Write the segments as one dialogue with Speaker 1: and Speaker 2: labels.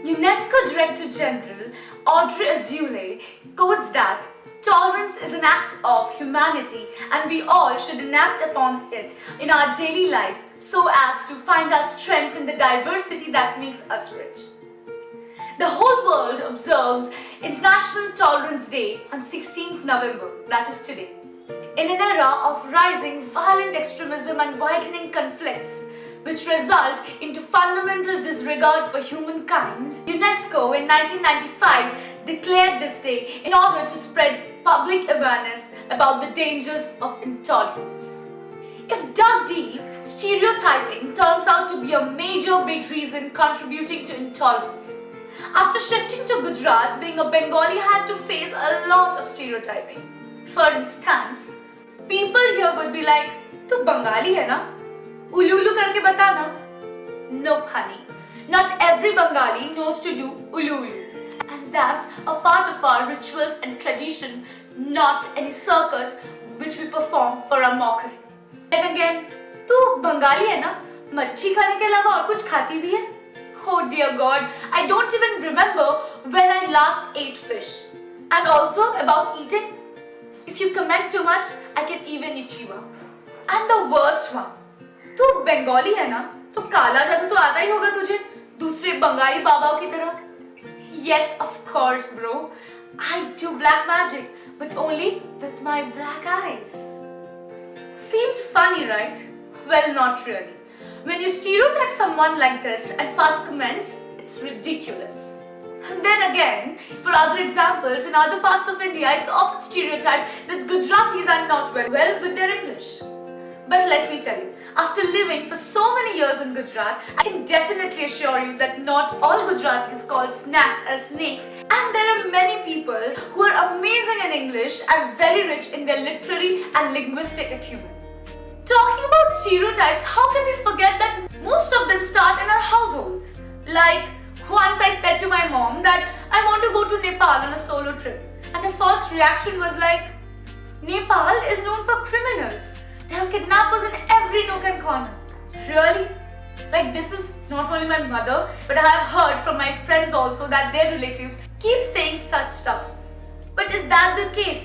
Speaker 1: UNESCO Director General Audrey Azoulay quotes that tolerance is an act of humanity and we all should enact upon it in our daily lives so as to find our strength in the diversity that makes us rich. The whole world observes International Tolerance Day on 16th November, that is today. In an era of rising violent extremism and widening conflicts, which result into fundamental disregard for humankind, UNESCO in 1995 declared this day in order to spread public awareness about the dangers of intolerance. If dug deep, stereotyping turns out to be a major big reason contributing to intolerance. After shifting to Gujarat, being a Bengali had to face a lot of stereotyping. For instance, people here would be like, "Tu Bengali hai na? Ulu ulu karke bata na?" Nope, honey. Not every Bengali knows to do ulu ulu. And that's a part of our rituals and tradition, not any circus which we perform for a mockery. Then again, "Tu Bengali hai na? Machhi khane ke alawa aur kuch khati bhi hai?" Oh dear God, I don't even remember when I last ate fish. And also about eating, if you comment too much, I can even eat you up. And the worst one, तू बंगाली है ना? तो काला जादू तो आता ही होगा तुझे दूसरे बंगाली बाबाओं की तरह? Yes, of course, bro. I do black magic, but only with my black eyes. Seemed funny, right? Well, not really. When you stereotype someone like this and pass comments, it's ridiculous. And then again, for other examples, in other parts of India, it's often stereotyped that Gujaratis are not well with their English. But let me tell you, after living for so many years in Gujarat, I can definitely assure you that not all Gujaratis call snacks as snakes, and there are many people who are amazing in English and very rich in their literary and linguistic acumen. Talking about stereotypes, how can we forget that most of them start in our households? Like, once I said to my mom that I want to go to Nepal on a solo trip, and her first reaction was like, "Nepal is known for criminals. There are kidnappers in every nook and corner." Really? Like, this is not only my mother, but I have heard from my friends also that their relatives keep saying such stuffs. But is that the case?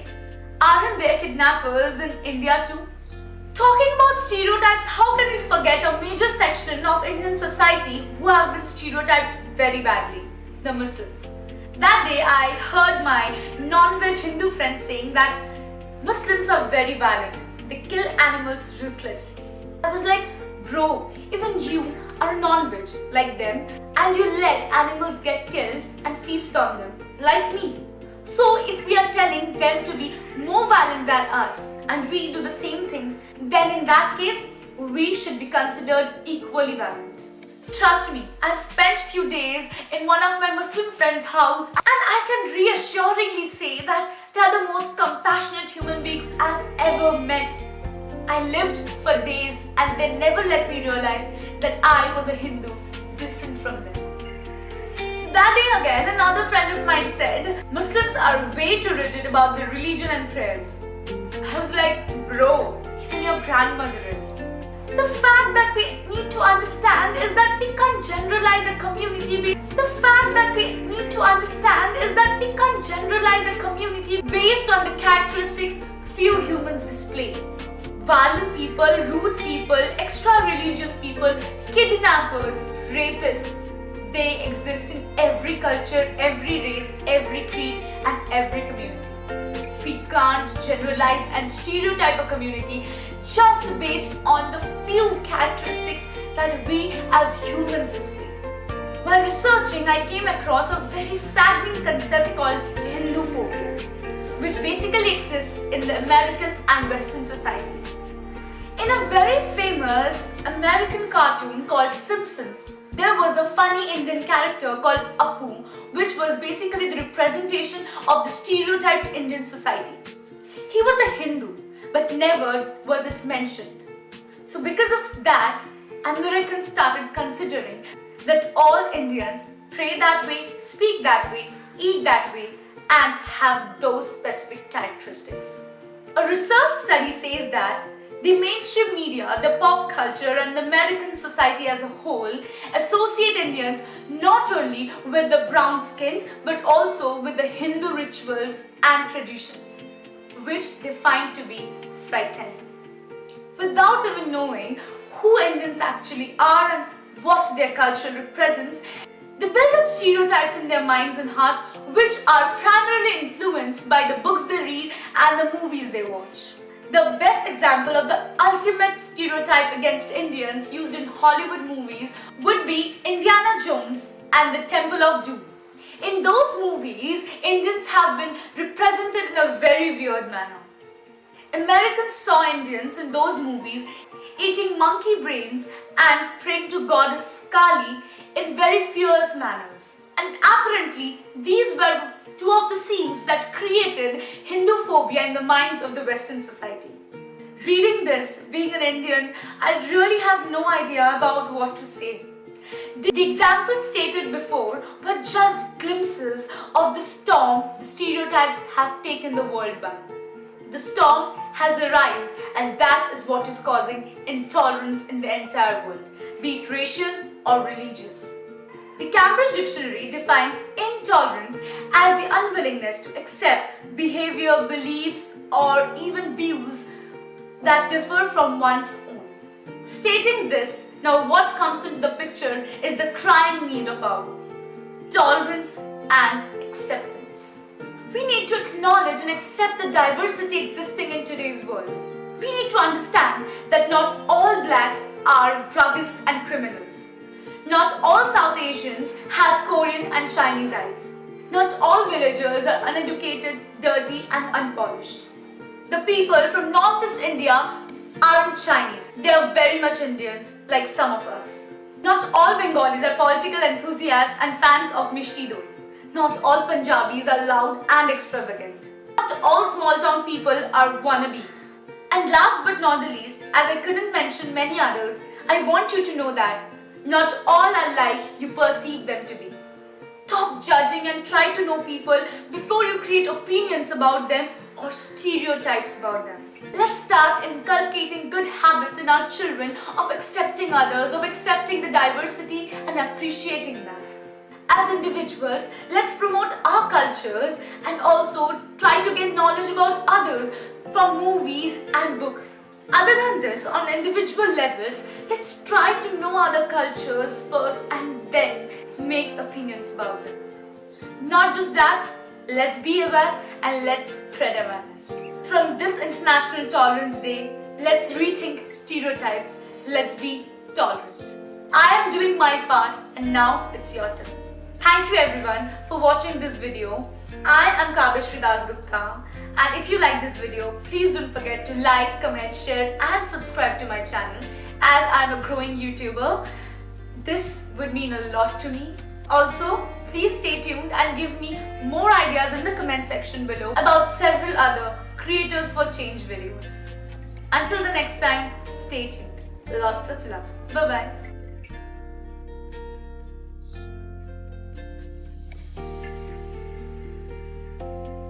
Speaker 1: Aren't there kidnappers in India too? Talking about stereotypes, how can we forget a major section of Indian society who have been stereotyped very badly? The Muslims. That day I heard my non-veg Hindu friends saying that Muslims are very violent. They kill animals ruthlessly. I was like, bro, even you are non-veg like them and you let animals get killed and feast on them like me. So if we are telling them to be more violent than us and we do the same thing, then in that case, we should be considered equally violent. Trust me, I've spent few days in one of my Muslim friends' house and I can reassuringly say that they are the most compassionate human beings I've ever met. I lived for days and they never let me realize that I was a Hindu different from them. That day again, another friend of mine said, Muslims are way too rigid about their religion and prayers. I was like, bro, even your grandmother is. The fact that we need to understand is that we can't generalize a community. Based on the characteristics few humans display. Violent people, rude people, extra-religious people, kidnappers, rapists. They exist in every culture, every race, every creed, and every community. We can't generalize and stereotype a community just based on the few characteristics that we as humans display. While researching, I came across a very saddening concept called Hinduphobia, which basically exists in the American and Western societies. In a very famous American cartoon called Simpsons, there was a funny Indian character called Appu, which was basically the representation of the stereotyped Indian society. He was a Hindu, but never was it mentioned. So because of that, Americans started considering that all Indians pray that way, speak that way, eat that way, and have those specific characteristics. A research study says that The mainstream media, the pop culture, and the American society as a whole associate Indians not only with the brown skin but also with the Hindu rituals and traditions, which they find to be frightening. Without even knowing who Indians actually are and what their culture represents, they build up stereotypes in their minds and hearts, which are primarily influenced by the books they read and the movies they watch. The best example of the ultimate stereotype against Indians used in Hollywood movies would be Indiana Jones and the Temple of Doom. In those movies, Indians have been represented in a very weird manner. Americans saw Indians in those movies eating monkey brains and praying to goddess Kali in very fierce manners. And apparently, these were two of the scenes that created Hindu phobia in the minds of the Western society. Reading this, being an Indian, I really have no idea about what to say. The examples stated before were just glimpses of the storm the stereotypes have taken the world by. The storm has arisen, and that is what is causing intolerance in the entire world, be it racial or religious. The Cambridge Dictionary defines intolerance as the unwillingness to accept behavior, beliefs, or even views that differ from one's own. Stating this, now what comes into the picture is the crying need of our world: tolerance and acceptance. We need to acknowledge and accept the diversity existing in today's world. We need to understand that not all blacks are druggists and criminals. Not all South Asians have Korean and Chinese eyes. Not all villagers are uneducated, dirty and unpolished. The people from Northeast India aren't Chinese. They are very much Indians, like some of us. Not all Bengalis are political enthusiasts and fans of Mishti Doi. Not all Punjabis are loud and extravagant. Not all small town people are wannabes. And last but not the least, as I couldn't mention many others, I want you to know that not all are like you perceive them to be. Stop judging and try to know people before you create opinions about them or stereotypes about them. Let's start inculcating good habits in our children of accepting others, of accepting the diversity and appreciating that. As individuals, let's promote our cultures and also try to gain knowledge about others from movies and books. Other than this, on individual levels, let's try to know other cultures first and then make opinions about them. Not just that, let's be aware and let's spread awareness. From this International Tolerance Day, let's rethink stereotypes. Let's be tolerant. I am doing my part and now it's your turn. Thank you everyone for watching this video. I am Kaveshri Dasgupta, and if you like this video, please don't forget to like, comment, share and subscribe to my channel, as I am a growing YouTuber. This would mean a lot to me. Also, please stay tuned and give me more ideas in the comment section below about several other Creators for Change videos. Until the next time, stay tuned. Lots of love. Bye-bye.